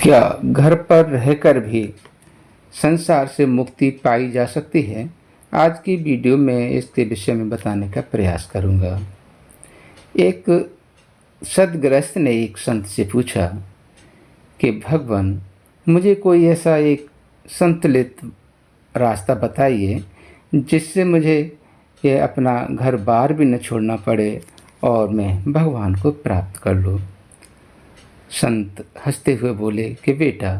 क्या घर पर रहकर भी संसार से मुक्ति पाई जा सकती है? आज की वीडियो में इसके विषय में बताने का प्रयास करूंगा। एक सद्गृहस्थ ने एक संत से पूछा कि भगवान, मुझे कोई ऐसा एक संतुलित रास्ता बताइए जिससे मुझे ये अपना घर बार भी न छोड़ना पड़े और मैं भगवान को प्राप्त कर लूँ। संत हंसते हुए बोले कि बेटा,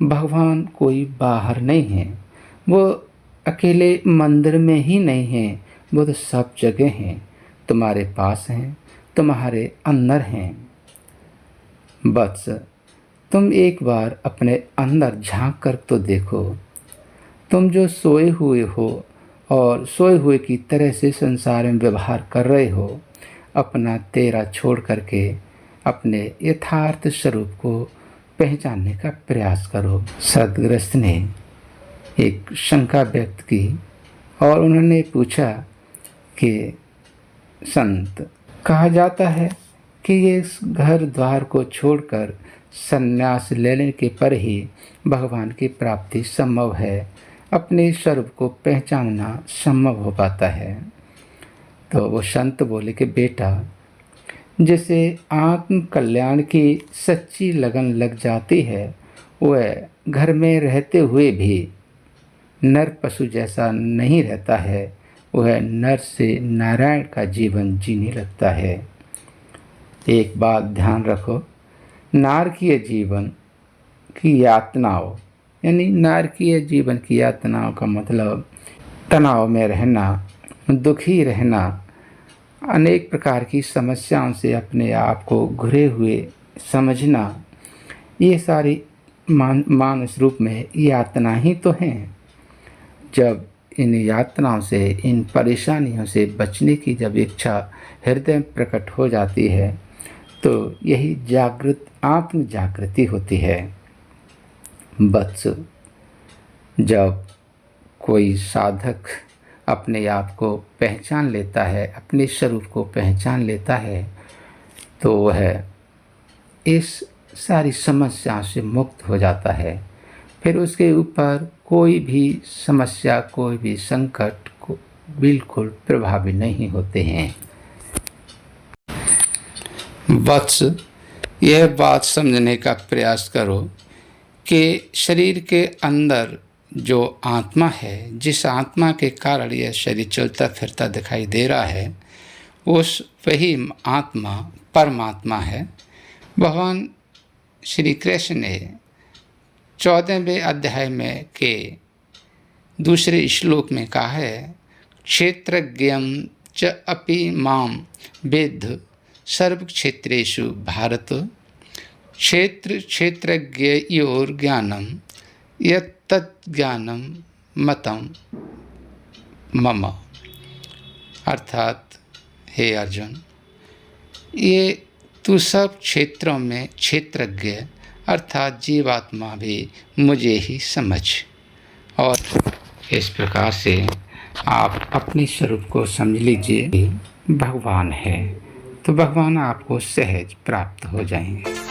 भगवान कोई बाहर नहीं है, वो अकेले मंदिर में ही नहीं है, वो तो सब जगह हैं, तुम्हारे पास हैं, तुम्हारे अंदर हैं। बस तुम एक बार अपने अंदर झांक कर तो देखो। तुम जो सोए हुए हो और सोए हुए की तरह से संसार में व्यवहार कर रहे हो, अपना तेरा छोड़ करके अपने यथार्थ स्वरूप को पहचानने का प्रयास करो। सद्गृहस्थ ने एक शंका व्यक्त की और उन्होंने पूछा कि संत, कहा जाता है कि ये इस घर द्वार को छोड़कर संन्यास लेने के पर ही भगवान की प्राप्ति संभव है, अपने स्वरूप को पहचानना संभव हो पाता है। तो वो संत बोले कि बेटा, जैसे आत्म कल्याण की सच्ची लगन लग जाती है, वह घर में रहते हुए भी नर पशु जैसा नहीं रहता है, वह नर से नारायण का जीवन जीने लगता है। एक बात ध्यान रखो, नारकीय जीवन की यातनाओं, यानी नारकीय जीवन की यातनाओं का मतलब तनाव में रहना, दुखी रहना, अनेक प्रकार की समस्याओं से अपने आप को घिरे हुए समझना, ये सारी मानस रूप में यातना ही तो हैं। जब इन यातनाओं से, इन परेशानियों से बचने की जब इच्छा हृदय में प्रकट हो जाती है, तो यही आत्म जागृति होती है। बस जब कोई साधक अपने आप को पहचान लेता है, अपने स्वरूप को पहचान लेता है, तो वह इस सारी समस्या से मुक्त हो जाता है। फिर उसके ऊपर कोई भी समस्या, कोई भी संकट को बिल्कुल प्रभावी नहीं होते हैं। बस यह बात समझने का प्रयास करो कि शरीर के अंदर जो आत्मा है, जिस आत्मा के कारण यह शरीर चलता फिरता दिखाई दे रहा है, उस वही आत्मा परमात्मा है। भगवान श्री कृष्ण ने 14वें अध्याय में के दूसरे श्लोक में कहा है, क्षेत्रज्ञं च अपि माम वेद्ध सर्व क्षेत्रेषु भारत, क्षेत्र क्षेत्रज्ञयोर ज्ञानम यत्तज्ज्ञानम मतम मम। अर्थात हे अर्जुन, ये तू सब क्षेत्रों में क्षेत्रज्ञ अर्थात जीवात्मा भी मुझे ही समझ। और इस प्रकार से आप अपने स्वरूप को समझ लीजिए, भगवान है तो भगवान आपको सहज प्राप्त हो जाएंगे।